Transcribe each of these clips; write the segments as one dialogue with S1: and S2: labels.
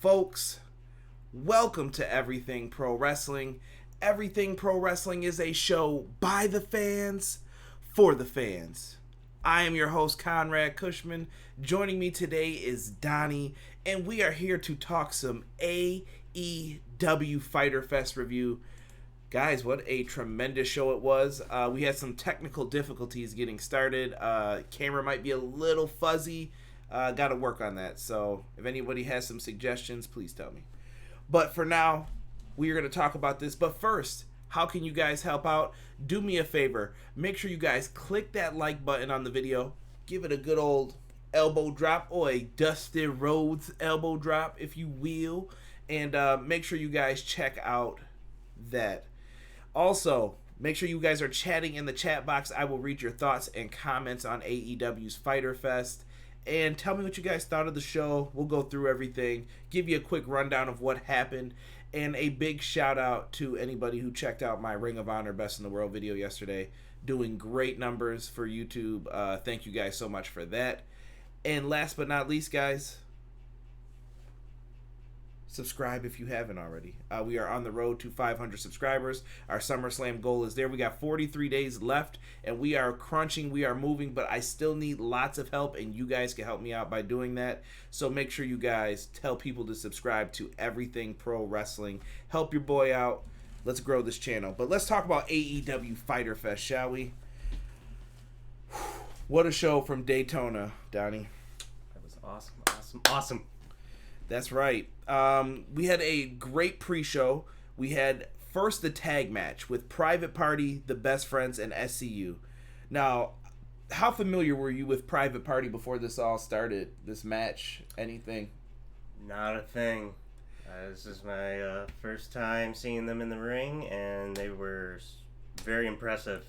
S1: Folks, welcome to Everything Pro Wrestling. Everything Pro Wrestling is a show by the fans, for the fans. I am your host, Conrad Cushman. Joining me today is Donnie, and we are here to talk some AEW Fyter Fest review. Guys, what a tremendous show it was. We had some technical difficulties getting started. Camera might be a little fuzzy. Got to work on that. So if anybody has some suggestions, please tell me. But for now, we are going to talk about this. But first, how can you guys help out? Do me a favor. Make sure you guys click that like button on the video. Give it a good old elbow drop, or a Dusty Rhodes elbow drop, if you will. And make sure you guys check out that. Also, make sure you guys are chatting in the chat box. I will read your thoughts and comments on AEW's Fyter Fest. And tell me what you guys thought of the show. We'll go through everything, give you a quick rundown of what happened, and a big shout out to anybody who checked out my Ring of Honor Best in the World video yesterday. Doing great numbers for YouTube. Thank you guys so much for that. And last but not least, guys, subscribe if you haven't already. We are on the road to 500 subscribers. Our SummerSlam goal is there. We got 43 days left, and we are crunching. We are moving, but I still need lots of help, and you guys can help me out by doing that. So make sure you guys tell people to subscribe to Everything Pro Wrestling. Help your boy out. Let's grow this channel. But let's talk about AEW Fyter Fest, shall we? What a show from Daytona, Donnie.
S2: That was awesome.
S1: That's right. We had a great pre-show. We had first the tag match with Private Party, The Best Friends, and SCU. Now, how familiar were you with Private Party before this all started, this match? Anything?
S2: Not a thing. This is my first time seeing them in the ring, and they were very impressive.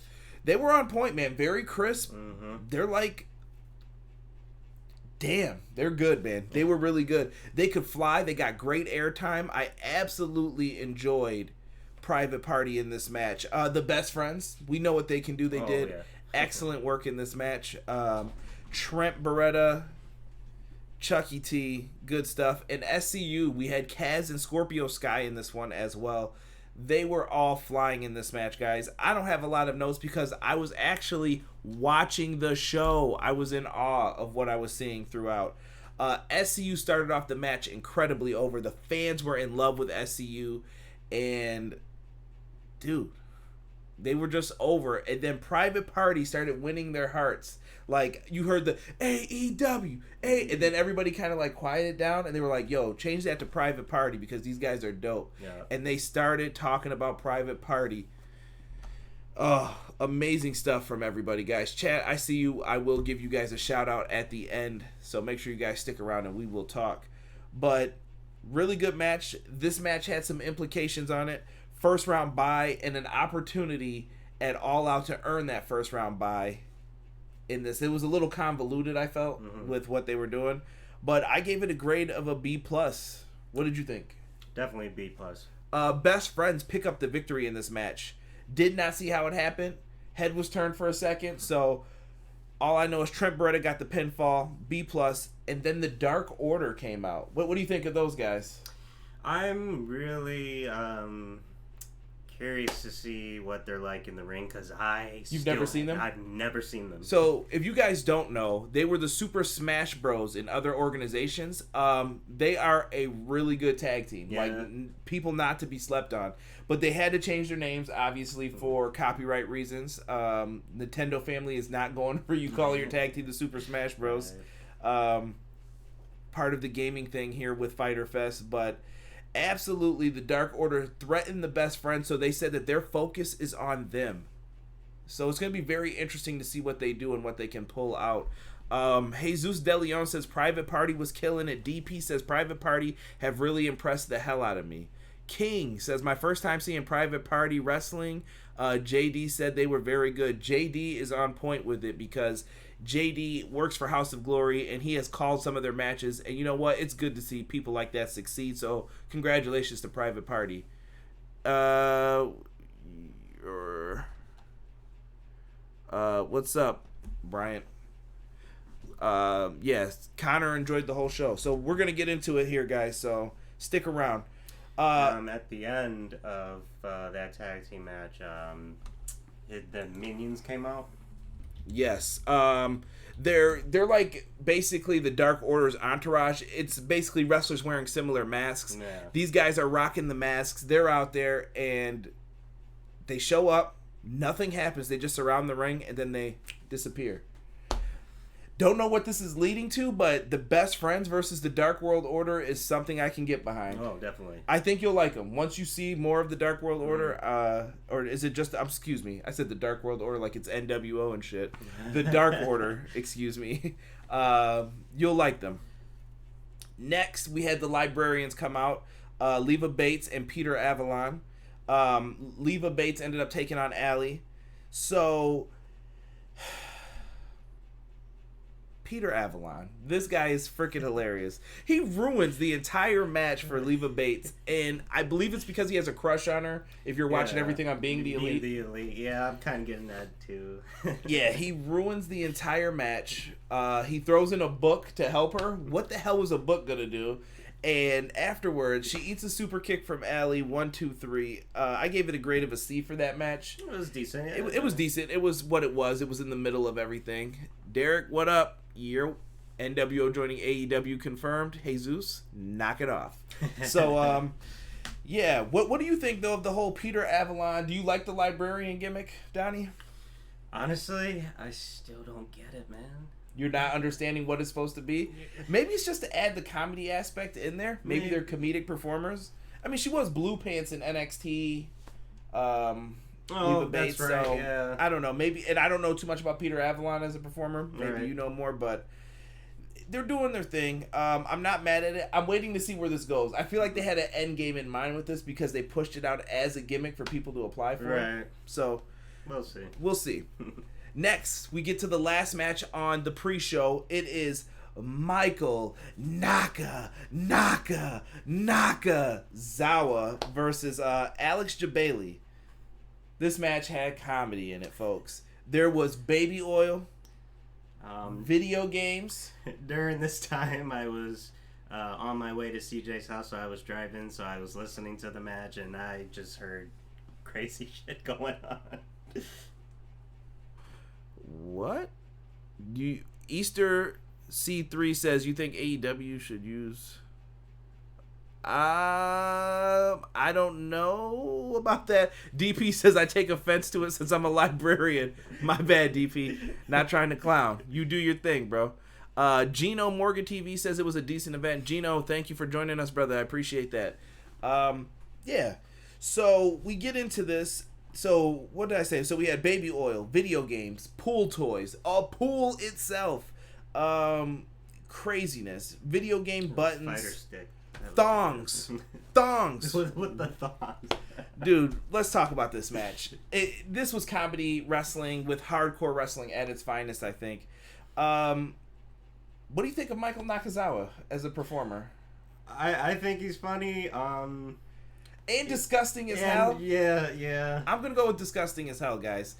S1: They were on point, man. Very crisp.
S2: Mm-hmm.
S1: They're like... Damn, they're good, man. They were really good. They could fly. They got great airtime. I absolutely enjoyed Private Party in this match. The Best Friends, we know what they can do. They did excellent work in this match. Trent, Beretta, Chucky T, good stuff. And SCU, we had Kaz and Scorpio Sky in this one as well. They were all flying in this match, guys. I don't have a lot of notes because I was actually watching the show. I was in awe of what I was seeing throughout. SCU started off the match incredibly over. The fans were in love with SCU. And, dude, they were just over. And then Private Party started winning their hearts. Like, you heard the AEW, and then everybody kind of like quieted down, and they were like, yo, change that to Private Party because these guys are dope.
S2: Yeah.
S1: And they started talking about Private Party. Oh, amazing stuff from everybody, guys. Chat, I see you. I will give you guys a shout out at the end, so make sure you guys stick around and we will talk. But really good match. This match had some implications on it. First round bye and an opportunity at All Out to earn that first round bye. In this, it was a little convoluted, I felt, with what they were doing, but I gave it a grade of a B+. What did you think?
S2: Definitely B+.
S1: Best Friends pick up the victory in this match. Did not see how it happened. Head was turned for a second, so all I know is Trent Beretta got the pinfall, B+, and then the Dark Order came out. What do you think of those guys?
S2: I'm really curious to see what they're like in the ring because
S1: You've never seen them?
S2: I've never seen them.
S1: So if you guys don't know, they were the Super Smash Bros in other organizations. They are a really good tag team.
S2: Yeah.
S1: Like, people not to be slept on. But they had to change their names, obviously, for copyright reasons. Nintendo family is not going for you calling your tag team the Super Smash Bros. Part of the gaming thing here with Fyter Fest, but absolutely, the Dark Order threatened the Best Friends, so they said that their focus is on them. So it's going to be very interesting to see what they do and what they can pull out. Jesus De Leon says Private Party was killing it. DP says Private Party have really impressed the hell out of me. King says my first time seeing Private Party wrestling. JD said they were very good. JD is on point with it because JD works for House of Glory, and he has called some of their matches. And you know what? It's good to see people like that succeed. So congratulations to Private Party. What's up, Bryant? Yes, Connor enjoyed the whole show. So we're going to get into it here, guys. So Stick around.
S2: At the end of that tag team match, the Minions came out.
S1: Yes. They're like basically the Dark Order's entourage. It's basically wrestlers wearing similar masks.
S2: Yeah.
S1: These guys are rocking the masks. They're out there and they show up. Nothing happens. They just surround the ring and then they disappear. Don't know what this is leading to, but the Best Friends versus the Dark World Order is something I can get behind.
S2: Oh, definitely.
S1: I think you'll like them. Once you see more of the Dark World Order, or is it just, excuse me, I said the Dark World Order like it's NWO and shit. The Dark Order, excuse me. You'll like them. Next, we had the Librarians come out. Leva Bates and Peter Avalon. Leva Bates ended up taking on Allie. So... Peter Avalon. This guy is freaking hilarious. He ruins the entire match for Leva Bates, and I believe it's because he has a crush on her. If you're watching everything on Being the Elite.
S2: Being the Elite, yeah, I'm kind of getting that too.
S1: Yeah, he ruins the entire match. He throws in a book to help her. What the hell was a book gonna do? And afterwards, she eats a super kick from Allie. 1, 2, 3. I gave it a grade of a C for that match.
S2: It was decent. Yeah.
S1: It was decent. It was what it was. It was in the middle of everything. Derek, what up? Year NWO joining AEW confirmed. Jesus, knock it off. So, yeah. What do you think though of the whole Peter Avalon? Do you like the Librarian gimmick, Donnie?
S2: Honestly, I still don't get it, man.
S1: You're not understanding what it's supposed to be? Maybe it's just to add the comedy aspect in there. Maybe they're comedic performers. I mean, she was Blue Pants in NXT. Leva Bates,
S2: that's right,
S1: so
S2: yeah.
S1: I don't know. Maybe, and I don't know too much about Peter Avalon as a performer. Maybe
S2: right.
S1: you know more, but they're doing their thing. I'm not mad at it. I'm waiting to see where this goes. I feel like they had an end game in mind with this because they pushed it out as a gimmick for people to apply for.
S2: Right.
S1: So
S2: We'll see.
S1: Next, we get to the last match on the pre-show. It is Michael Nakazawa versus Alex Jebailey. This match had comedy in it, folks. There was baby oil, video games.
S2: During this time, I was on my way to CJ's house, so I was driving, so I was listening to the match, and I just heard crazy shit going on.
S1: What? Easter C3 says you think AEW should use... I don't know about that. DP says I take offense to it since I'm a librarian. My bad, DP. Not trying to clown. You do your thing, bro. Gino Morgan TV says it was a decent event. Gino, thank you for joining us, brother. I appreciate that. Yeah. So we get into this. So what did I say? So we had baby oil, video games, pool toys, pool itself, craziness, video game buttons.
S2: Fighter stick.
S1: Thongs.
S2: With the thongs.
S1: Dude, let's talk about this match. This was comedy wrestling with hardcore wrestling at its finest, I think. What do you think of Michael Nakazawa as a performer?
S2: I think he's funny.
S1: And disgusting as hell.
S2: Yeah.
S1: I'm going to go with disgusting as hell, guys.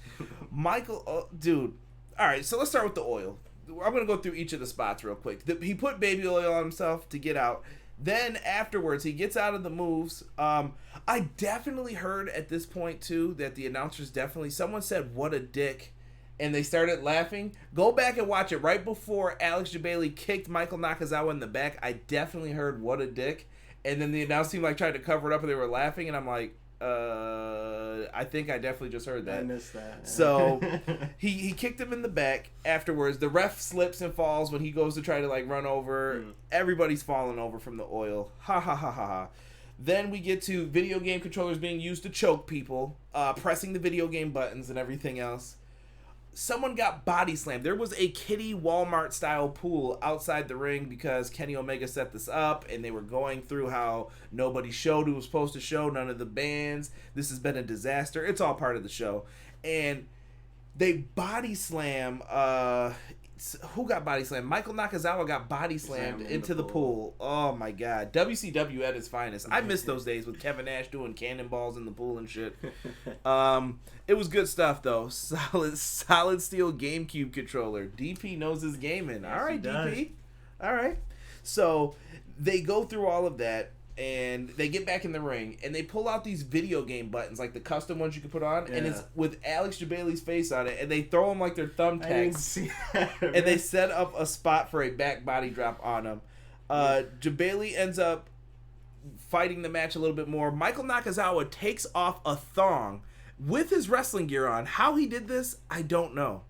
S1: Michael, dude. All right, so let's start with the oil. I'm going to go through each of the spots real quick. He put baby oil on himself to get out. Then afterwards, he gets out of the moves. I definitely heard at this point, too, that the announcers someone said, what a dick, and they started laughing. Go back and watch it. Right before Alex Jebailey kicked Michael Nakazawa in the back, I definitely heard, what a dick. And then the announce team tried to cover it up and they were laughing, and I'm like, I think I definitely just heard that.
S2: I missed that.
S1: So he kicked him in the back. Afterwards, the ref slips and falls when he goes to try to run over. Everybody's falling over from the oil. Ha ha ha ha ha. Then we get to video game controllers being used to choke people, pressing the video game buttons and everything else. Someone got body slammed. There was a kiddie Walmart style pool outside the ring because Kenny Omega set this up, and they were going through how nobody showed who was supposed to show, none of the bands. This has been a disaster. It's all part of the show. And they body slam who got body slammed? Michael Nakazawa got body slammed into the pool. Oh my god. WCW at its finest. I miss those days with Kevin Nash doing cannonballs in the pool and shit. It was good stuff though. Solid steel GameCube controller. DP knows his gaming.
S2: Yes,
S1: all right,
S2: DP.
S1: All right. So they go through all of that. and they get back in the ring, and they pull out these video game buttons, like the custom ones you can put on, and it's with Alex Jebailey's face on it, and they throw them like they're thumbtacks. I didn't see that. And they set up a spot for a back body drop on him. Jebailey ends up fighting the match a little bit more. Michael Nakazawa takes off a thong with his wrestling gear on. How he did this, I don't know.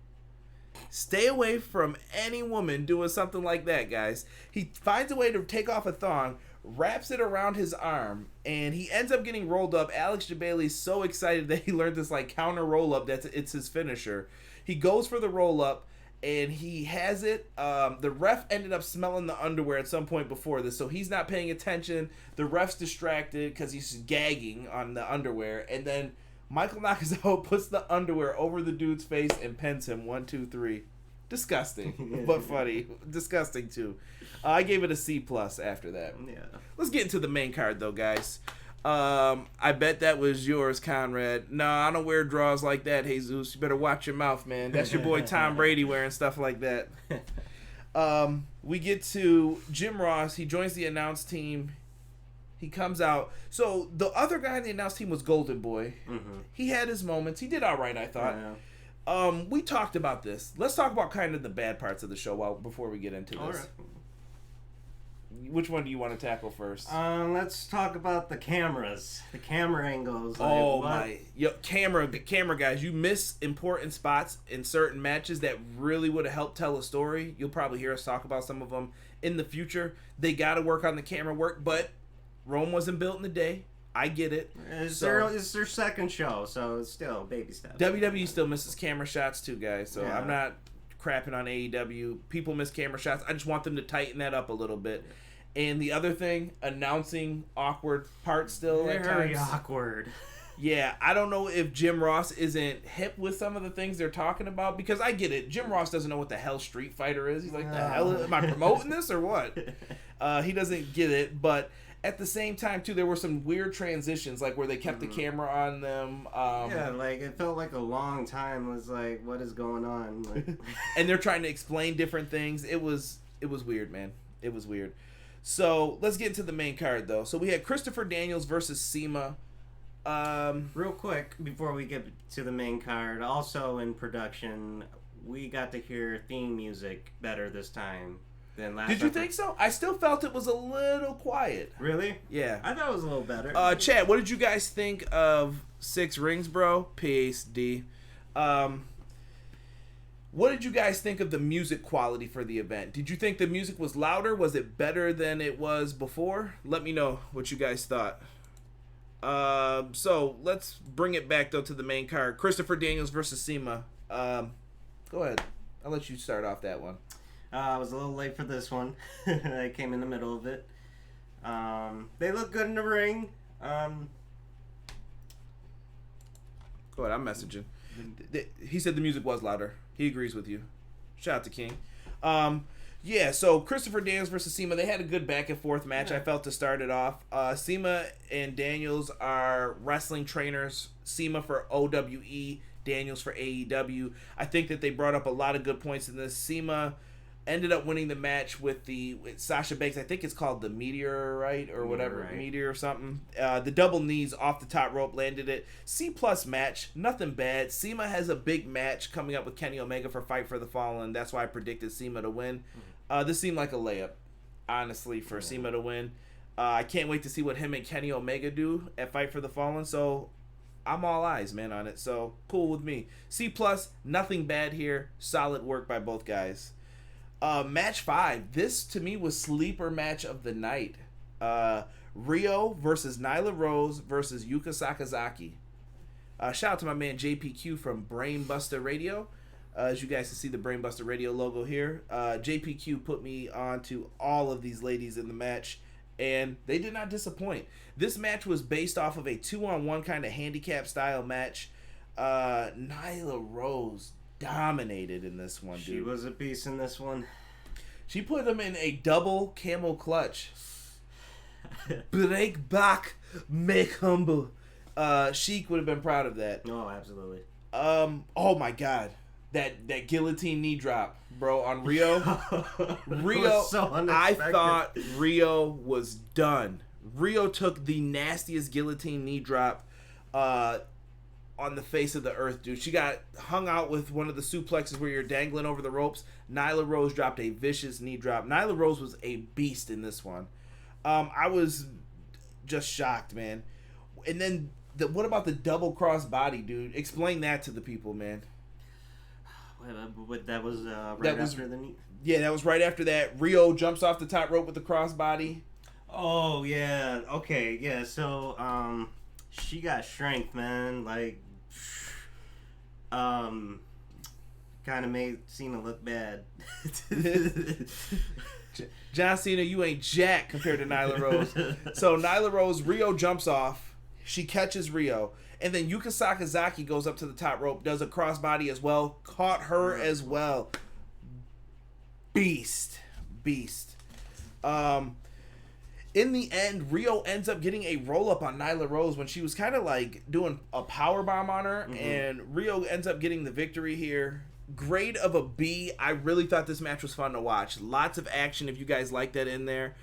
S1: Stay away from any woman doing something like that, guys. He finds a way to take off a thong, wraps it around his arm, and he ends up getting rolled up. Alex Jebailey's so excited that he learned this like counter roll up it's his finisher. He goes for the roll up, and he has it. The ref ended up smelling the underwear at some point before this, so he's not paying attention. The ref's distracted because he's gagging on the underwear, and then Michael Nakazawa puts the underwear over the dude's face and pins him 1, 2, 3. Disgusting, but funny. Disgusting too. I gave it a C+ after that. Yeah. Let's get into the main card though, guys. I bet that was yours, Conrad. No, I don't wear draws like that, Jesus. You better watch your mouth, man. That's your boy Tom Brady wearing stuff like that. We get to Jim Ross. He joins the announce team. He comes out. So the other guy in the announce team was Golden Boy. Mm-hmm. He had his moments. He did all right, I thought. Yeah. We talked about this. Let's talk about kind of the bad parts of the show before we get into this. All right. Which one do you want to tackle first?
S2: Let's talk about the cameras. The camera angles.
S1: Camera guys, you miss important spots in certain matches that really would have helped tell a story. You'll probably hear us talk about some of them in the future. They got to work on the camera work, but Rome wasn't built in a day. I get it.
S2: It's their second show, so it's still baby steps.
S1: WWE still misses camera shots too, guys. So yeah. I'm not crapping on AEW. People miss camera shots. I just want them to tighten that up a little bit. And the other thing, announcing awkward parts still.
S2: Very awkward.
S1: Yeah, I don't know if Jim Ross isn't hip with some of the things they're talking about, because I get it. Jim Ross doesn't know what the hell Street Fighter is. He's like, the hell, am I promoting this or what? He doesn't get it, but at the same time, too, there were some weird transitions, like where they kept the camera on them.
S2: Like it felt like a long time. It was like, what is going on? Like...
S1: And they're trying to explain different things. It was weird, man. It was weird. So let's get into the main card, though. So we had Christopher Daniels versus Cima.
S2: Real quick, before we get to the main card, also in production, we got to hear theme music better this time than last.
S1: Did you think so? I still felt it was a little quiet.
S2: Really?
S1: Yeah.
S2: I thought it was a little better.
S1: Chad, what did you guys think of 6 Rings, bro? PSD. What did you guys think of the music quality for the event? Did you think the music was louder? Was it better than it was before? Let me know what you guys thought. So let's bring it back though to the main card. Christopher Daniels versus Cima. Go ahead. I'll let you start off that one.
S2: I was a little late for this one. I came in the middle of it. They look good in the ring.
S1: Go ahead. I'm messaging. He said the music was louder. He agrees with you. Shout out to King. Yeah, so Christopher Daniels versus Cima, they had a good back and forth match, I felt, to start it off. Cima and Daniels are wrestling trainers. Cima for OWE, Daniels for AEW. I think that they brought up a lot of good points in this. Cima ended up winning the match with Sasha Banks. I think it's called the Meteor, right? Or whatever. Right. Meteor or something. The double knees off the top rope landed it. C+ match. Nothing bad. Cima has a big match coming up with Kenny Omega for Fight for the Fallen. That's why I predicted Cima to win. This seemed like a layup, honestly, for Cima to win. I can't wait to see what him and Kenny Omega do at Fight for the Fallen. So I'm all eyes, man, on it. So cool with me. C+, nothing bad here. Solid work by both guys. Match 5. This to me was sleeper match of the night. Riho versus Nyla Rose versus Yuka Sakazaki. Shout out to my man JPQ from Brainbuster Radio. As you guys can see the Brainbuster Radio logo here. JPQ put me on to all of these ladies in the match, and they did not disappoint. This match was based off of a 2-on-1 kind of handicap style match. Nyla Rose dominated in this one, dude.
S2: She was a beast in this one.
S1: She put him in a double camel clutch. Break back, make humble. Sheik would have been proud of that.
S2: Oh, absolutely.
S1: Oh my god. That guillotine knee drop, bro, on Riho. Riho, so I thought Riho was done. Riho took the nastiest guillotine knee drop on the face of the earth, dude. She got hung out with one of the suplexes where you're dangling over the ropes. Nyla Rose dropped a vicious knee drop. Nyla Rose was a beast in this one. I was just shocked, man. And then, what about the double cross body, dude? Explain that to the people, man.
S2: That was after the knee?
S1: Yeah, that was right after that. Riho jumps off the top rope with the cross body.
S2: Oh, yeah. Okay, yeah. So, she got strength, man. Like, kind of made Cena look bad.
S1: John Cena, you ain't jack compared to Nyla Rose. So Nyla Rose, Riho jumps off. She catches Riho. And then Yuka Sakazaki goes up to the top rope, does a crossbody as well. Caught her as well. Beast. In the end, Riho ends up getting a roll-up on Nyla Rose when she was kind of like doing a powerbomb on her. Mm-hmm. And Riho ends up getting the victory here. Grade of a B. I really thought this match was fun to watch. Lots of action if you guys like that in there.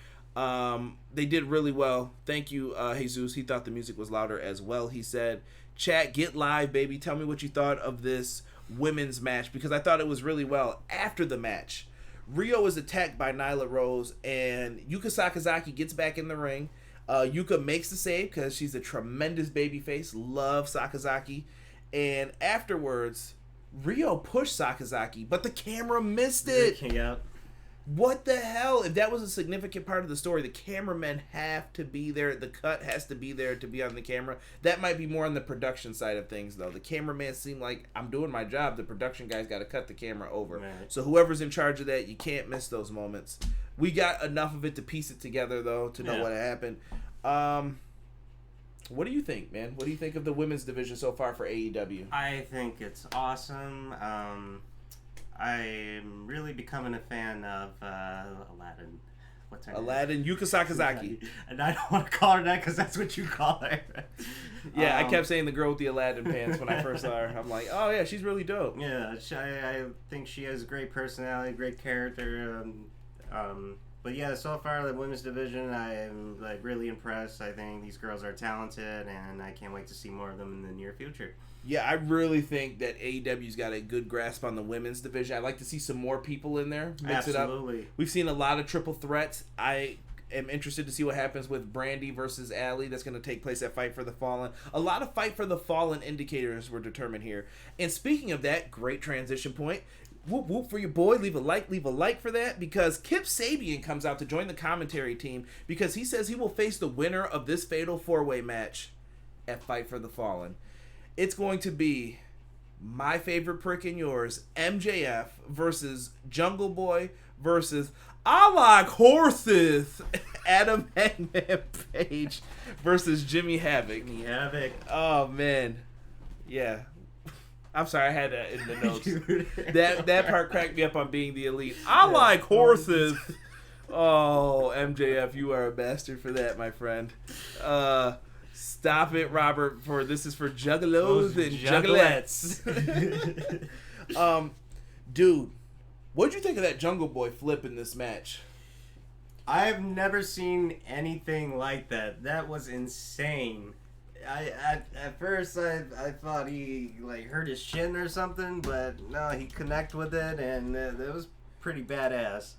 S1: They did really well. Thank you, Jesus. He thought the music was louder as well, he said. Chat, get live, baby. Tell me what you thought of this women's match, because I thought it was really well. After the match, Riho is attacked by Nyla Rose, and Yuka Sakazaki gets back in the ring. Yuka makes the save because she's a tremendous babyface. Love Sakazaki. And afterwards, Riho pushed Sakazaki, but the camera missed it.
S2: Yeah.
S1: What the hell? If that was a significant part of the story, the cameramen have to be there. The cut has to be there to be on the camera. That might be more on the production side of things, though. The cameraman seemed like, I'm doing my job. The production guy's got to cut the camera over. Right. So whoever's in charge of that, you can't miss those moments. We got enough of it to piece it together, though, to know what happened. What do you think, man? What do you think of the women's division so far for AEW?
S2: I think it's awesome. I'm really becoming a fan of Aladdin. What's her name?
S1: Aladdin, Yuka Sakazaki.
S2: And I don't want to call her that because that's what you call her.
S1: Yeah, I kept saying the girl with the Aladdin pants when I first saw her. I'm like, oh yeah, she's really dope.
S2: Yeah, I think she has a great personality, great character. But yeah, so far the women's division, I am like really impressed. I think these girls are talented, and I can't wait to see more of them in the near future.
S1: Yeah, I really think that AEW's got a good grasp on the women's division. I'd like to see some more people in there. Mix
S2: Absolutely.
S1: It up. We've seen a lot of triple threats. I am interested to see what happens with Brandy versus Allie. That's going to take place at Fight for the Fallen. A lot of Fight for the Fallen indicators were determined here. And speaking of that, great transition point. Whoop whoop for your boy. Leave a like for that, because Kip Sabian comes out to join the commentary team because he says he will face the winner of this fatal 4-way match at Fight for the Fallen. It's going to be my favorite prick and yours, MJF versus Jungle Boy versus I like horses, Adam Hangman Page versus Jimmy Havoc.
S2: Jimmy Havoc.
S1: Oh man, yeah. I'm sorry, I had that in the notes. that part cracked me up on Being the Elite. I like horses. Oh, MJF, you are a bastard for that, my friend. Stop it, Robert. This is for juggalos and juggalettes. Dude, what'd you think of that Jungle Boy flip in this match?
S2: I've never seen anything like that. That was insane. At first I thought he like hurt his shin or something, but no, he connected with it, and it was pretty badass.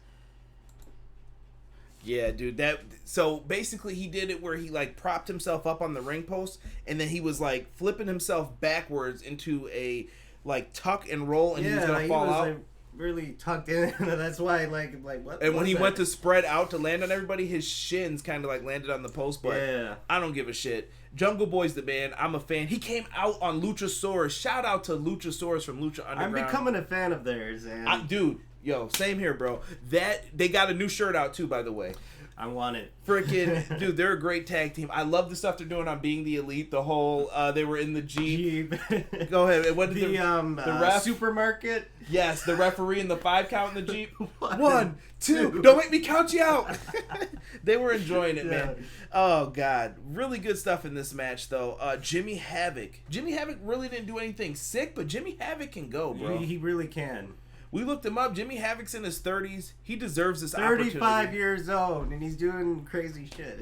S1: Yeah, dude. So basically, he did it where he like propped himself up on the ring post, and then he was like flipping himself backwards into a like tuck and roll, and he was gonna fall out. Like,
S2: really tucked in. That's why, like what?
S1: And when he went to spread out to land on everybody, his shins kind of like landed on the post. But yeah. I don't give a shit. Jungle Boy's the man. I'm a fan. He came out on Luchasaurus. Shout out to Luchasaurus from Lucha Underground.
S2: I'm becoming a fan of theirs, and
S1: dude. Yo, same here, bro. They got a new shirt out too, by the way.
S2: I want it.
S1: Freaking dude, they're a great tag team. I love the stuff they're doing on Being the Elite. The whole they were in the Jeep. Go ahead. What did the ref?
S2: Supermarket?
S1: Yes, the referee in the 5 count in the Jeep. 1, 2. Don't make me count you out. They were enjoying it, man. Oh god, really good stuff in this match though. Jimmy Havoc. Jimmy Havoc really didn't do anything sick, but Jimmy Havoc can go, bro.
S2: He really can.
S1: We looked him up. Jimmy Havoc's in his 30s. He deserves this opportunity.
S2: 35 years old, and he's doing crazy shit.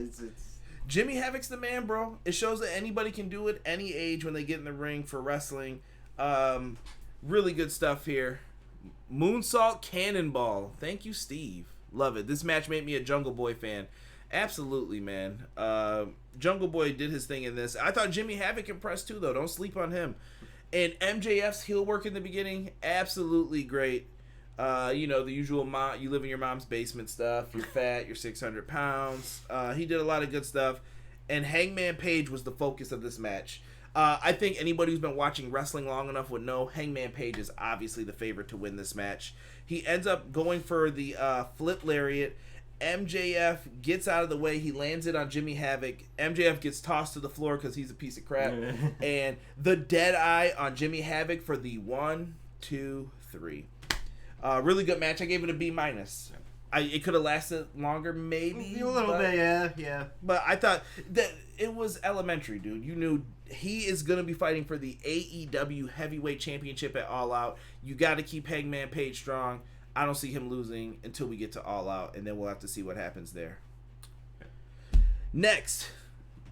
S1: Jimmy Havoc's the man, bro. It shows that anybody can do it any age when they get in the ring for wrestling. Really good stuff here. Moonsault Cannonball. Thank you, Steve. Love it. This match made me a Jungle Boy fan. Absolutely, man. Jungle Boy did his thing in this. I thought Jimmy Havoc impressed too, though. Don't sleep on him. And MJF's heel work in the beginning, absolutely great. The usual you live in your mom's basement stuff. You're fat. You're 600 pounds. He did a lot of good stuff. And Hangman Page was the focus of this match. I think anybody who's been watching wrestling long enough would know Hangman Page is obviously the favorite to win this match. He ends up going for the flip lariat. MJF gets out of the way. He lands it on Jimmy Havoc. MJF gets tossed to the floor because he's a piece of crap. And the dead eye on Jimmy Havoc for the 1, 2, 3. Really good match. I gave it a B-. It could have lasted longer, maybe.
S2: A little bit, yeah.
S1: But I thought that it was elementary, dude. You knew he is going to be fighting for the AEW Heavyweight Championship at All Out. You got to keep Hangman Page strong. I don't see him losing until we get to All Out, and then we'll have to see what happens there. Next,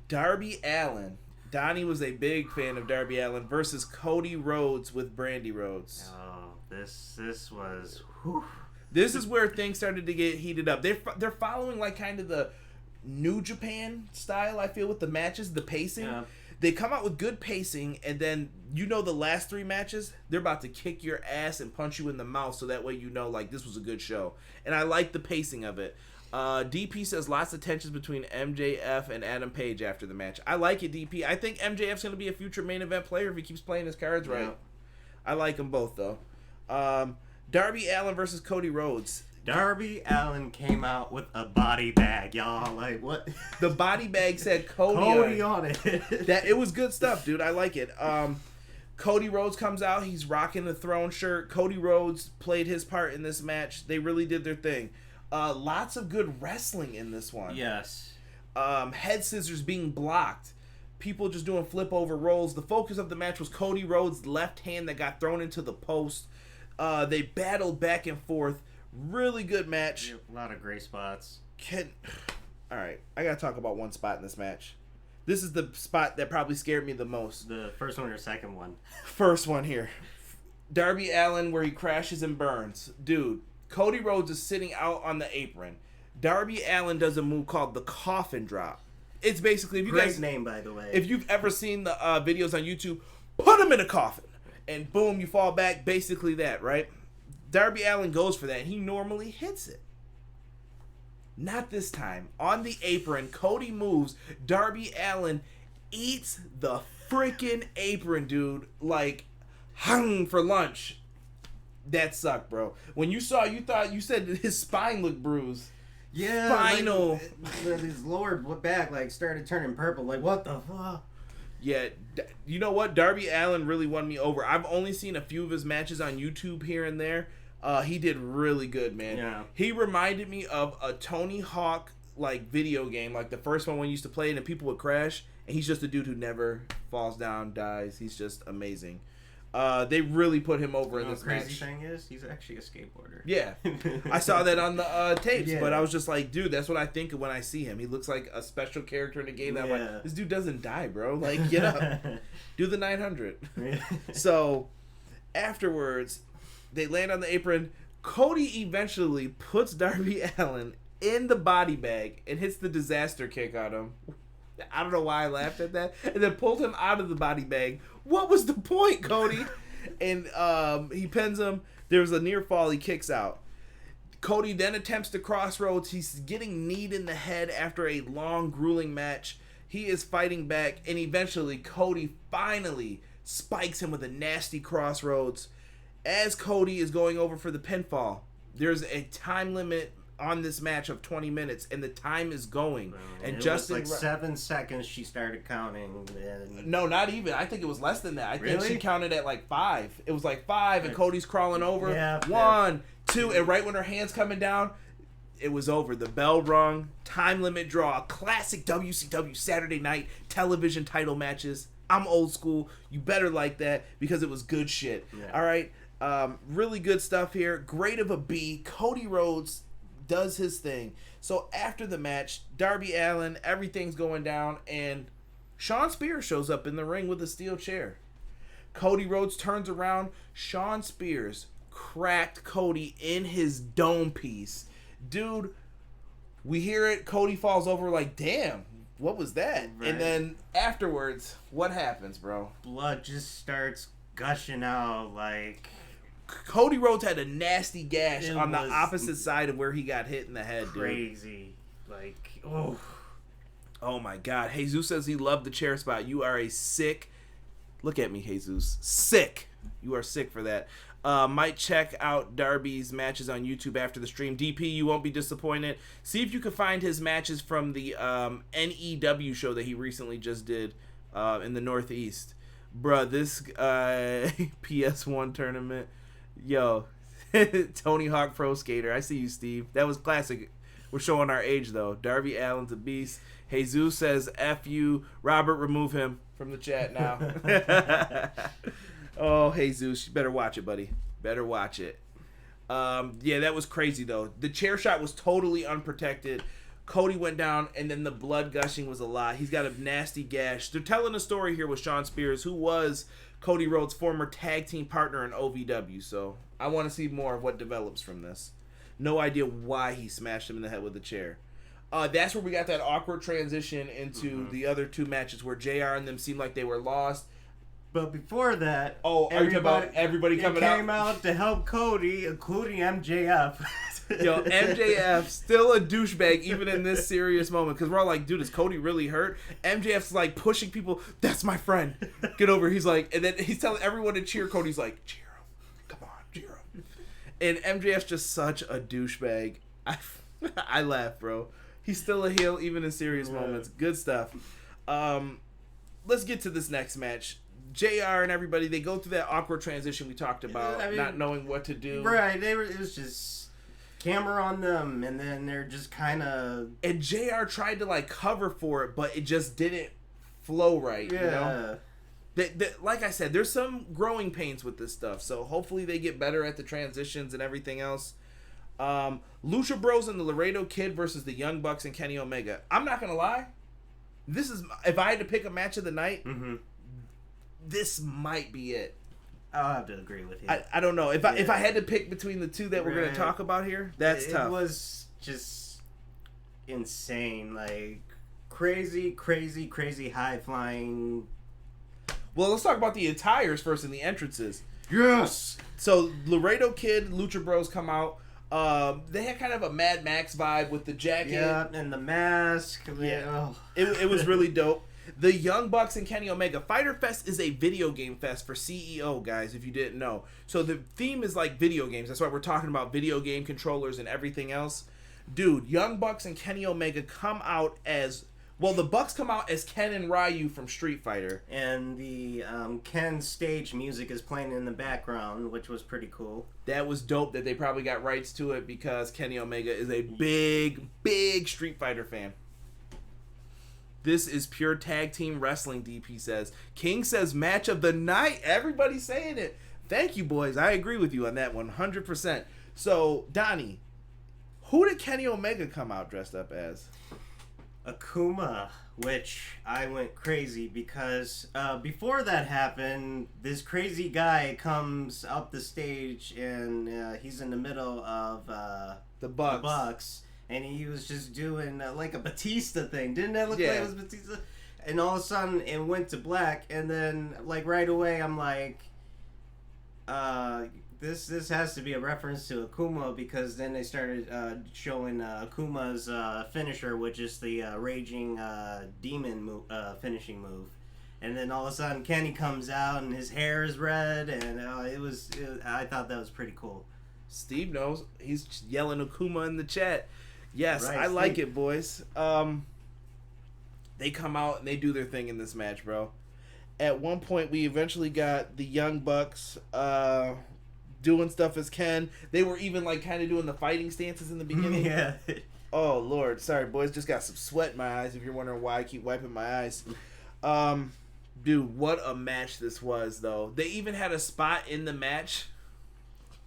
S1: Darby Allin. Donnie was a big fan of Darby Allin versus Cody Rhodes with Brandy Rhodes.
S2: Oh, this was... Whew.
S1: This is where things started to get heated up. They're following like kind of the New Japan style, I feel, with the matches, the pacing. Yeah. They come out with good pacing, and then the last 3 matches, they're about to kick your ass and punch you in the mouth, so that way like this was a good show. And I like the pacing of it. DP says lots of tensions between MJF and Adam Page after the match. I like it, DP. I think MJF's going to be a future main event player if he keeps playing his cards right. Yeah. I like them both, though. Darby Allin versus Cody Rhodes.
S2: Darby Allin came out with a body bag, y'all. Like, what?
S1: The body bag said Cody
S2: on it.
S1: It was good stuff, dude. I like it. Cody Rhodes comes out. He's rocking the throne shirt. Cody Rhodes played his part in this match. They really did their thing. Lots of good wrestling in this one.
S2: Yes.
S1: Head scissors being blocked. People just doing flip over rolls. The focus of the match was Cody Rhodes' left hand that got thrown into the post. They battled back and forth. Really good match.
S2: A lot of great spots.
S1: All right, I gotta talk about one spot in this match. This is the spot that probably scared me the most.
S2: The first one or second one?
S1: First one here. Darby Allin, where he crashes and burns. Dude, Cody Rhodes is sitting out on the apron. Darby Allin does a move called the coffin drop. It's basically, if you
S2: great
S1: guys,
S2: name, by the way.
S1: If you've ever seen the videos on YouTube, put him in a coffin. And boom, you fall back. Basically that, right? Darby Allin goes for that. He normally hits it. Not this time. On the apron, Cody moves. Darby Allin eats the freaking apron, dude. Like, hung for lunch. That sucked, bro. When you said his spine looked bruised.
S2: Yeah.
S1: Spinal.
S2: His lower back, started turning purple. Like, what the fuck?
S1: Yeah, you know what? Darby Allin really won me over. I've only seen a few of his matches on YouTube here and there. He did really good, man.
S2: Yeah.
S1: He reminded me of a Tony Hawk video game, like the first one when you used to play it and people would crash. And he's just a dude who never falls down, dies. He's just amazing. They really put him over in this match. The
S2: crazy thing is, he's actually a skateboarder.
S1: Yeah. I saw that on the tapes, but I was just like, dude, that's what I think of when I see him. He looks like a special character in a game that I'm like, this dude doesn't die, bro. Like, get up. Do the 900. So, afterwards, they land on the apron. Cody eventually puts Darby Allin in the body bag and hits the disaster kick on him. I don't know why I laughed at that. And then pulled him out of the body bag. What was the point, Cody? And he pins him. There's a near fall. He kicks out. Cody then attempts to crossroads. He's getting kneed in the head after a long, grueling match. He is fighting back. And eventually, Cody finally spikes him with a nasty crossroads. As Cody is going over for the pinfall, there's a time limit on this match of 20 minutes, and the time is going. And
S2: it
S1: Justin
S2: was 7 seconds she started counting.
S1: No, not even. I think it was less than that. I think
S2: Really?
S1: she counted at 5. It was 5, and Cody's crawling over.
S2: Yeah.
S1: 1, 2, and right when her hand's coming down, it was over. The bell rung. Time limit draw. Classic WCW Saturday night television title matches. I'm old school. You better like that because it was good shit.
S2: Yeah.
S1: All right. Really good stuff here. Great of a B. Cody Rhodes does his thing. So after the match, Darby Allin, everything's going down, and Shawn Spears shows up in the ring with a steel chair. Cody Rhodes turns around. Shawn Spears cracked Cody in his dome piece. Dude, we hear it. Cody falls over like, damn, what was that? Right. And then afterwards, what happens, bro?
S2: Blood just starts gushing out like...
S1: Cody Rhodes had a nasty gash on the opposite side of where he got hit in the head,
S2: crazy.
S1: Dude. Like, oh my God. Jesus says he loved the chair spot. You are a sick... Look at me, Jesus. Sick. You are sick for that. Might check out Darby's matches on YouTube after the stream. DP, you won't be disappointed. See if you can find his matches from the NEW show that he recently just did in the Northeast. Bruh, this PS1 tournament... Yo, Tony Hawk Pro Skater. I see you, Steve. That was classic. We're showing our age, though. Darby Allin's a beast. Jesus says, F you. Robert, remove him from the chat now. Oh, Jesus. You better watch it, buddy. Better watch it. Yeah, that was crazy, though. The chair shot was totally unprotected. Cody went down, and then the blood gushing was a lot. He's got a nasty gash. They're telling a story here with Shawn Spears, who was Cody Rhodes' former tag team partner in OVW. So I want to see more of what develops from this. No idea why he smashed him in the head with a chair. That's where we got that awkward transition into the other two matches where JR and them seemed like they were lost.
S2: But before that,
S1: are you talking about everybody coming out?
S2: Came out to help Cody, including MJF.
S1: Yo, MJF still a douchebag even in this serious moment, because we're all like, dude, is Cody really hurt? MJF's like pushing people. That's my friend. Get over. He's like, and then he's telling everyone to cheer Cody's like, cheer him. Come on, cheer him. And MJF's just such a douchebag. I laugh, bro. He's still a heel even in serious moments. Good stuff. Let's get to this next match. JR and everybody, they go through that awkward transition we talked about, not knowing what to do.
S2: Right, it was just camera on them, and then they're just kind of...
S1: And JR tried to, like, cover for it, but it just didn't flow right, you know? Like I said, there's some growing pains with this stuff, so hopefully they get better at the transitions and everything else. Lucha Bros and the Laredo Kid versus the Young Bucks and Kenny Omega. I'm not going to lie. This is... If I had to pick a match of the night... This might be it.
S2: I'll have to agree with you.
S1: I don't know. If I had to pick between the two that we're going to talk about here, that's tough.
S2: It was just insane. Like, crazy high-flying...
S1: Well, let's talk about the attires first and the entrances.
S2: Yes!
S1: So, Laredo Kid, Lucha Bros come out. They had kind of a Mad Max vibe with the jacket.
S2: Yeah, and the mask.
S1: Yeah. It was really dope. The Young Bucks and Kenny Omega. Fyter Fest is a video game fest for CEO, guys, if you didn't know. So the theme is like video games. That's why we're talking about video game controllers and everything else. Dude, Young Bucks and Kenny Omega come out as... Well, the Bucks come out as Ken and Ryu from Street Fighter.
S2: And the Ken stage music is playing in the background, which was pretty cool.
S1: That was dope that they probably got rights to it because Kenny Omega is a big Street Fighter fan. This is pure tag team wrestling, DP says. King says match of the night. Everybody's saying it. Thank you, boys. I agree with you on that 100%. So, Donnie, who did Kenny Omega come out dressed up as?
S2: Akuma, which I went crazy because before that happened, this crazy guy comes up the stage and he's in the middle of
S1: the Bucks.
S2: And he was just doing like a Batista thing. Didn't that look like it was Batista? And all of a sudden it went to black. And then like right away I'm like, this has to be a reference to Akuma, because then they started showing Akuma's finisher, which is the Raging Demon finishing move. And then all of a sudden Kenny comes out and his hair is red. And I thought that was pretty cool.
S1: Steve knows. He's yelling Akuma in the chat. Yes,
S2: right,
S1: I like it, boys. They come out and they do their thing in this match, bro. At one point, we eventually got the Young Bucks doing stuff as Ken. They were even like kind of doing the fighting stances in the beginning.
S2: Yeah.
S1: Oh, Lord. Sorry, boys. Just got some sweat in my eyes if you're wondering why I keep wiping my eyes. Dude, what a match this was, though. They even had a spot in the match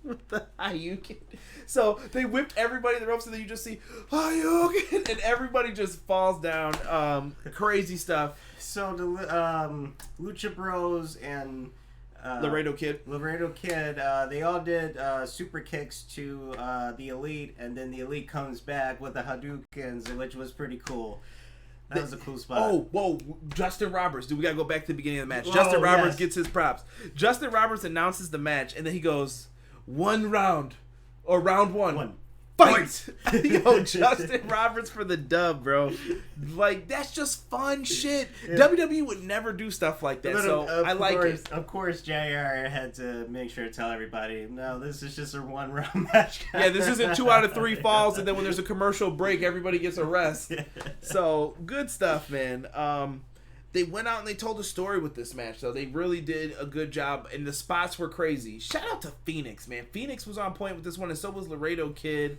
S1: with the Hayukin. So they whipped everybody in the ropes, and then you just see Hayukin, and everybody just falls down. Crazy stuff.
S2: So the Lucha Bros and
S1: Laredo Kid,
S2: they all did super kicks to the Elite, and then the Elite comes back with the Hadoukens, which was pretty cool. That was a cool spot.
S1: Oh, whoa. Justin Roberts. Dude, we gotta go back to the beginning of the match. Justin Roberts gets his props. Justin Roberts announces the match, and then he goes, round one. Fight! Yo, Justin Roberts for the dub, bro. Like, that's just fun shit. Yeah. WWE would never do stuff like that, so I like it.
S2: Of course, JR had to make sure to tell everybody, no, this is just a one-round match.
S1: Yeah, this isn't 2 out of 3 falls, and then when there's a commercial break, everybody gets a rest. So, good stuff, man. They went out and they told a story with this match, though. They really did a good job, and the spots were crazy. Shout out to Fénix, man. Fénix was on point with this one, and so was Laredo Kid.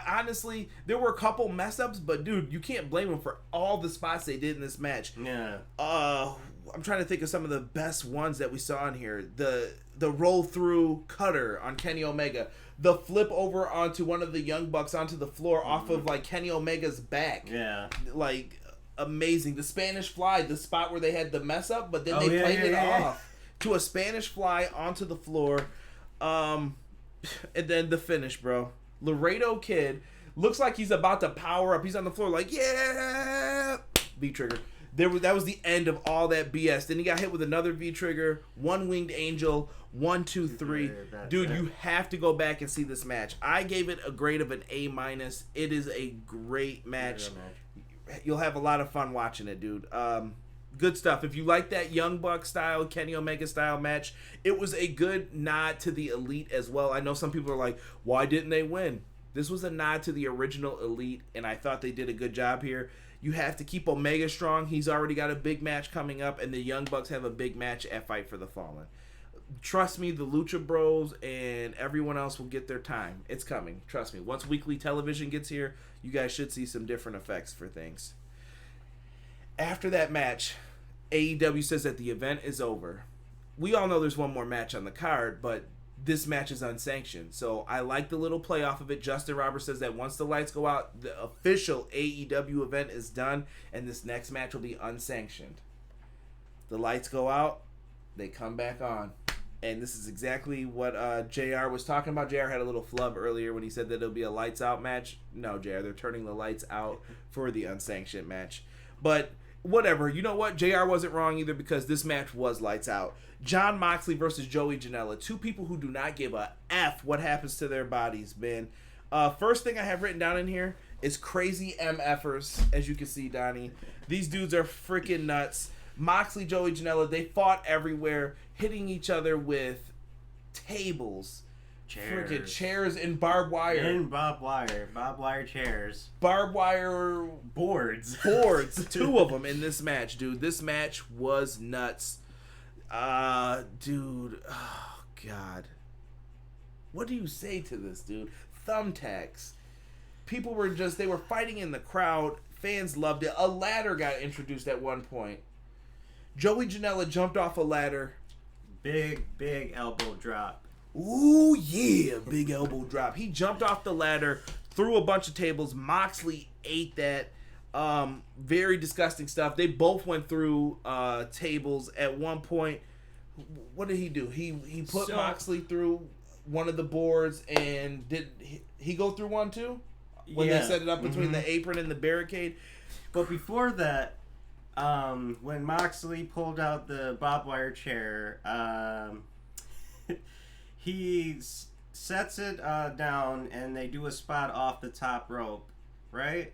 S1: Honestly, there were a couple mess-ups, but, dude, you can't blame them for all the spots they did in this match.
S2: Yeah.
S1: I'm trying to think of some of the best ones that we saw in here. The roll-through cutter on Kenny Omega. The flip over onto one of the Young Bucks onto the floor off of, like, Kenny Omega's back.
S2: Yeah.
S1: Like... amazing. The Spanish Fly, the spot where they had the mess up, but then they played it off to a Spanish Fly onto the floor. And then the finish, bro. Laredo Kid looks like he's about to power up. He's on the floor like, yeah, V-trigger. That was the end of all that BS. Then he got hit with another V-trigger, one winged angel, 1, 2, 3. Dude, you have to go back and see this match. I gave it a grade of an A-. It is a great match. You'll have a lot of fun watching it, dude. Good stuff. If you like that Young Buck style, Kenny Omega style match, it was a good nod to the Elite as well. I know some people are like, why didn't they win? This was a nod to the original Elite, and I thought they did a good job here. You have to keep Omega strong. He's already got a big match coming up, and the Young Bucks have a big match at Fight for the Fallen. Trust me, the Lucha Bros and everyone else will get their time. It's coming. Trust me. Once weekly television gets here, you guys should see some different effects for things. After that match, AEW says that the event is over. We all know there's one more match on the card, but this match is unsanctioned. So I like the little play off of it. Justin Roberts says that once the lights go out, the official AEW event is done, and this next match will be unsanctioned. The lights go out, they come back on. And this is exactly what JR was talking about. JR had a little flub earlier when he said that it'll be a lights out match. No, JR, they're turning the lights out for the unsanctioned match. But whatever. You know what? JR wasn't wrong either, because this match was lights out. Jon Moxley versus Joey Janela. Two people who do not give a F what happens to their bodies, man. First thing I have written down in here is crazy MFers, as you can see, Donnie. These dudes are freaking nuts. Moxley, Joey Janela, they fought everywhere, hitting each other with tables, freaking chairs and barbed wire.
S2: Barbed wire chairs.
S1: Barbed wire
S2: boards.
S1: 2 of them in this match, dude. This match was nuts. Dude, oh, God. What do you say to this, dude? Thumbtacks. People were they were fighting in the crowd. Fans loved it. A ladder got introduced at one point. Joey Janela jumped off a ladder.
S2: Big elbow drop.
S1: Ooh, yeah, big elbow drop. He jumped off the ladder, threw a bunch of tables. Moxley ate that. Very disgusting stuff. They both went through tables at one point. What did he do? He put Moxley through one of the boards, and did he go through one too? When they set it up between the apron and the barricade.
S2: But before that, when Moxley pulled out the barbed wire chair, he sets it down, and they do a spot off the top rope, right?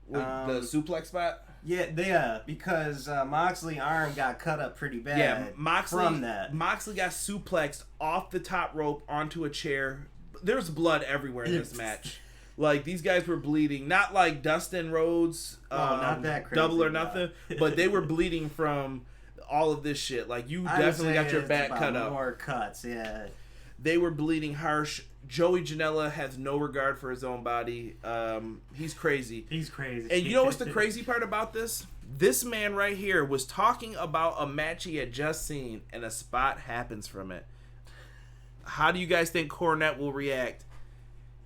S1: The suplex spot?
S2: Yeah, because Moxley's arm got cut up pretty bad from that.
S1: Moxley got suplexed off the top rope onto a chair. There's blood everywhere in this match. Like, these guys were bleeding. Not like Dustin Rhodes,
S2: not that crazy,
S1: Double or Nothing, but they were bleeding from all of this shit. Like, you definitely got your back cut up.
S2: More cuts, yeah.
S1: They were bleeding harsh. Joey Janela has no regard for his own body. He's crazy.
S2: He's crazy.
S1: And you know what's the crazy part about this? This man right here was talking about a match he had just seen, and a spot happens from it. How do you guys think Cornette will react?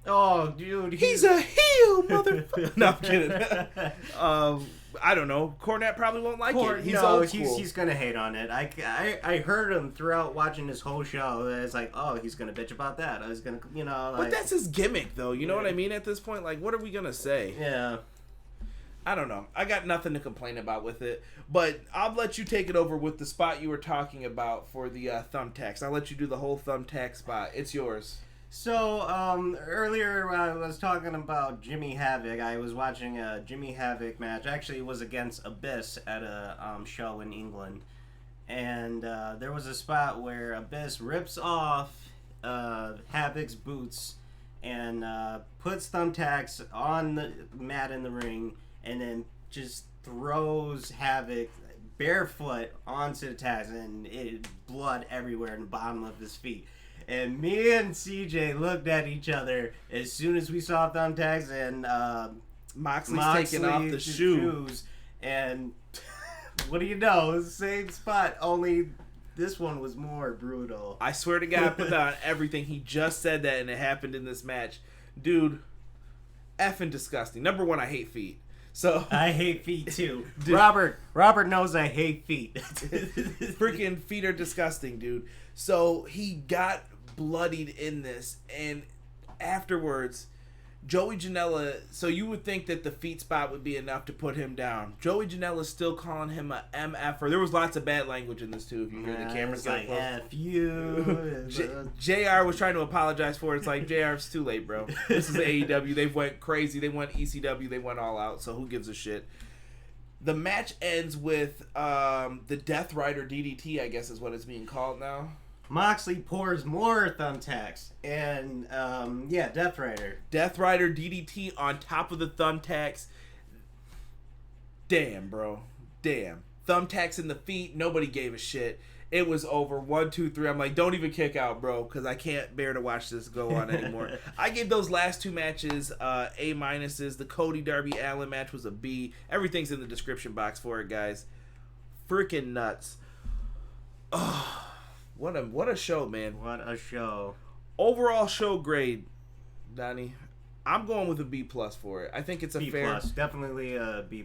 S2: Oh, dude,
S1: he's a heel, motherfucker. No, I'm kidding. I don't know. Cornette probably won't like it.
S2: He's gonna hate on it. I heard him throughout watching this whole show. It's like, oh, he's gonna bitch about that. I was gonna,
S1: but that's his gimmick, though. You know what I mean? At this point, like, what are we gonna say?
S2: Yeah.
S1: I don't know. I got nothing to complain about with it. But I'll let you take it over with the spot you were talking about for the thumbtacks. I'll let you do the whole thumbtack spot. It's yours.
S2: So, earlier I was talking about Jimmy Havoc. I was watching a Jimmy Havoc match. Actually, it was against Abyss at a show in England. And there was a spot where Abyss rips off Havoc's boots and puts thumbtacks on the mat in the ring and then just throws Havoc barefoot onto the tacks and blood everywhere in the bottom of his feet. And me and CJ looked at each other as soon as we saw thumbtacks and
S1: Moxley's taking off the shoes.
S2: And what do you know? Same spot, only this one was more brutal.
S1: I swear to God, I put that on everything. He just said that and it happened in this match. Dude, effing disgusting. Number one, I hate feet. So
S2: I hate feet too. Dude. Robert knows I hate feet.
S1: Freaking feet are disgusting, dude. So he got bloodied in this, and afterwards, Joey Janela. So you would think that the feet spot would be enough to put him down. Joey Janela's still calling him a MF. There was lots of bad language in this too. If you hear the cameras
S2: like F you.
S1: JR was trying to apologize for it. It's like, JR, it's too late, bro. This is AEW. They went crazy. They went ECW. They went all out. So who gives a shit? The match ends with the Death Rider DDT, I guess is what it's being called now.
S2: Moxley pours more thumbtacks. And, Death Rider.
S1: Death Rider DDT on top of the thumbtacks. Damn, bro. Damn. Thumbtacks in the feet. Nobody gave a shit. It was over. 1, 2, 3. I'm like, don't even kick out, bro, because I can't bear to watch this go on anymore. I gave those last two matches A-. The Cody Darby Allin match was a B. Everything's in the description box for it, guys. Freaking nuts. Oh, what a show, man.
S2: What a show.
S1: Overall show grade, Donnie. I'm going with a B+ for it. I think it's a
S2: B+,
S1: fair.
S2: Definitely a B+.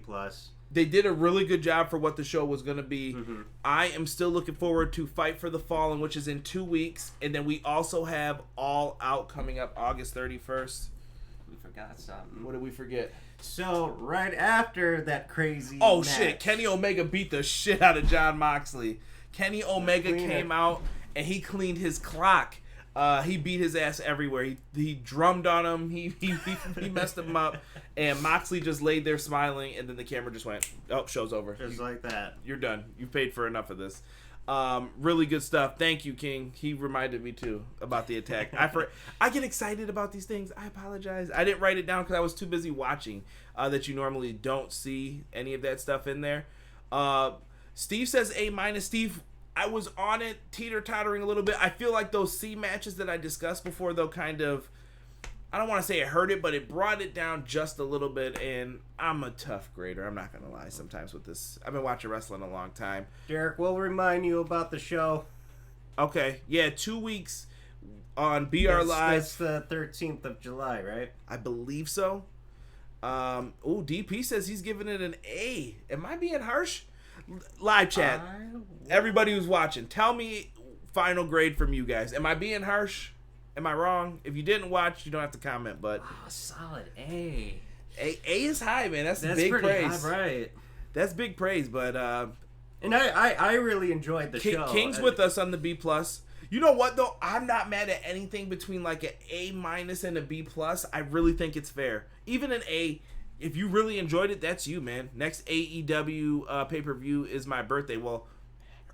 S1: They did a really good job for what the show was going to be.
S2: Mm-hmm.
S1: I am still looking forward to Fight for the Fallen, which is in 2 weeks. And then we also have All Out coming up August 31st.
S2: We forgot something.
S1: What did we forget?
S2: So, right after that crazy
S1: match,
S2: shit.
S1: Kenny Omega beat the shit out of Jon Moxley. Kenny Omega came out and he cleaned his clock. He beat his ass everywhere. He drummed on him. He messed him up. And Moxley just laid there smiling, and then the camera just went, oh, show's over.
S2: Just like that.
S1: You're done. You've paid for enough of this. Really good stuff. Thank you, King. He reminded me, too, about the attack. I get excited about these things. I apologize. I didn't write it down because I was too busy watching that you normally don't see any of that stuff in there. Steve says A-. Steve, I was on it, teeter-tottering a little bit. I feel like those C matches that I discussed before, though, kind of, I don't want to say it hurt it, but it brought it down just a little bit, and I'm a tough grader. I'm not going to lie sometimes with this. I've been watching wrestling a long time.
S2: Derek, we'll remind you about the show.
S1: Okay. Yeah, 2 weeks on BR Live.
S2: That's the 13th of July, right?
S1: I believe so. DP says he's giving it an A. Am I being harsh? Live chat. Everybody who's watching, tell me final grade from you guys. Am I being harsh? Am I wrong? If you didn't watch, you don't have to comment. But
S2: solid A.
S1: A is high, man. That's big praise.
S2: High, right?
S1: That's big praise. But
S2: and I really enjoyed the show.
S1: King's with us on the B+. You know what though? I'm not mad at anything between like an A- and a B+. I really think it's fair. Even an A. If you really enjoyed it, that's you, man. Next AEW pay-per-view is my birthday. Well,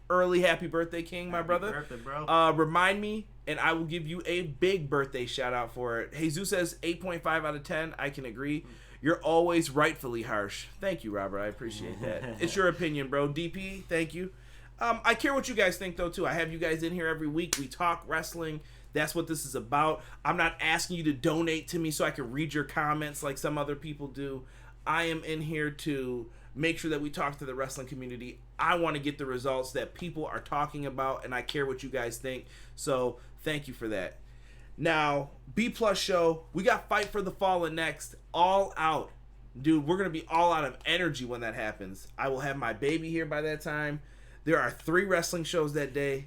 S1: early happy birthday, King, my brother.
S2: Happy birthday, bro.
S1: Remind me, and I will give you a big birthday shout-out for it. Jesus says 8.5 out of 10. I can agree. You're always rightfully harsh. Thank you, Robert. I appreciate that. It's your opinion, bro. DP, thank you. I care what you guys think, though, too. I have you guys in here every week. We talk wrestling. That's what this is about. I'm not asking you to donate to me so I can read your comments like some other people do. I am in here to make sure that we talk to the wrestling community. I want to get the results that people are talking about, and I care what you guys think. So thank you for that. Now, B+ show, we got Fight for the Fallen next. All Out. Dude, we're going to be all out of energy when that happens. I will have my baby here by that time. There are 3 wrestling shows that day.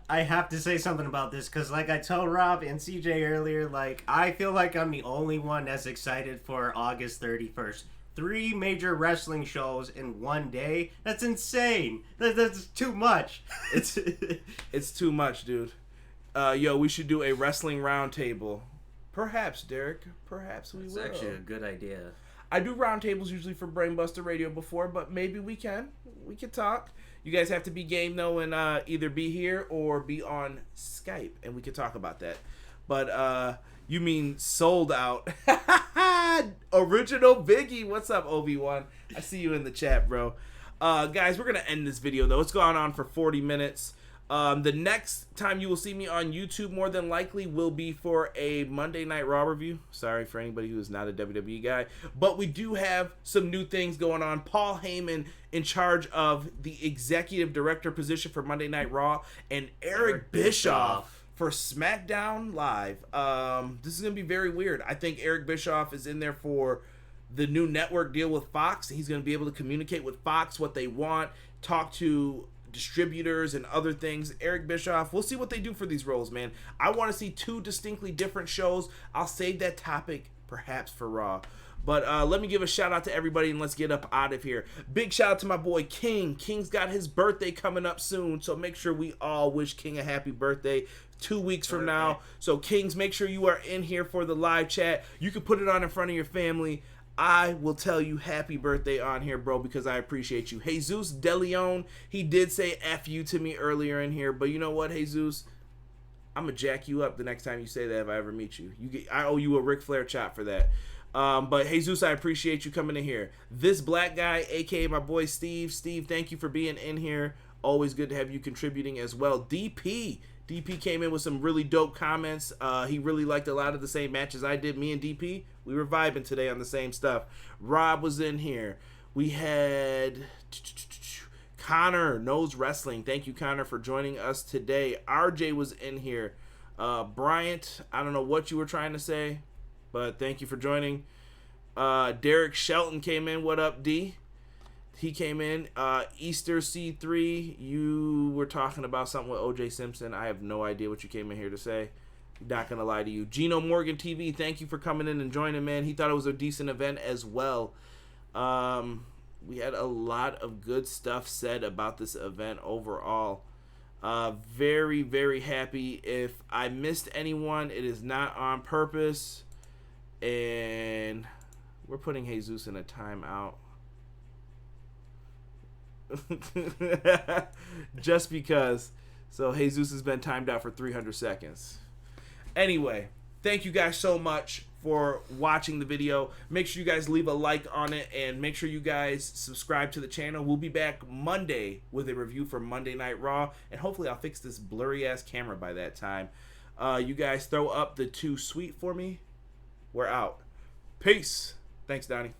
S2: I have to say something about this because, like I told Rob and CJ earlier, like, I feel like I'm the only one that's excited for August 31st. 3 major wrestling shows in one day? That's insane. That's too much.
S1: It's too much, dude. Yo, we should do a wrestling roundtable. Perhaps, Derek. Perhaps we will.
S2: It's actually a good idea.
S1: I do roundtables usually for Brainbuster Radio before, but maybe we can. We can talk. You guys have to be game, though, and either be here or be on Skype, and we can talk about that. But you mean sold out. Original Biggie. What's up, Obi-Wan? I see you in the chat, bro. Guys, we're going to end this video, though. It's gone on for 40 minutes. The next time you will see me on YouTube, more than likely, will be for a Monday Night Raw review. Sorry for anybody who is not a WWE guy. But we do have some new things going on. Paul Heyman in charge of the executive director position for Monday Night Raw. And Eric Bischoff for SmackDown Live. This is going to be very weird. I think Eric Bischoff is in there for the new network deal with Fox. He's going to be able to communicate with Fox what they want, talk to distributors and other things. Eric Bischoff, we'll see what they do for these roles, man. I want to see 2 distinctly different shows. I'll save that topic perhaps for Raw. But let me give a shout out to everybody and let's get up out of here. Big shout out to my boy King. King's got his birthday coming up soon, so make sure we all wish King a happy birthday 2 weeks from now. So Kings, make sure you are in here for the live chat. You can put it on in front of your family. I will tell you happy birthday on here, bro, because I appreciate you. Jesus De Leon, he did say F you to me earlier in here, but you know what, Jesus? I'm going to jack you up the next time you say that if I ever meet you. I owe you a Ric Flair chop for that. But Jesus, I appreciate you coming in here. This black guy, a.k.a. my boy Steve. Steve, thank you for being in here. Always good to have you contributing as well. DP came in with some really dope comments. He really liked a lot of the same matches I did. Me and DP, we were vibing today on the same stuff. Rob was in here. We had Connor Knows Wrestling. Thank you, Connor, for joining us today. RJ was in here. Bryant, I don't know what you were trying to say, but thank you for joining. Derek Shelton came in. What up, D? He came in. Easter C3, you were talking about something with OJ Simpson. I have no idea what you came in here to say. Not going to lie to you. Gino Morgan TV, thank you for coming in and joining, man. He thought it was a decent event as well. We had a lot of good stuff said about this event overall. Very, very happy. If I missed anyone, it is not on purpose. And we're putting Jesus in a timeout. Just because. So Jesus has been timed out for 300 seconds. Anyway, thank you guys so much for watching the video. Make sure you guys leave a like on it and make sure you guys subscribe to the channel. We'll be back Monday with a review for Monday Night Raw, and hopefully I'll fix this blurry ass camera by that time. You guys throw up the 2 sweet for me. We're out. Peace. Thanks, Donnie.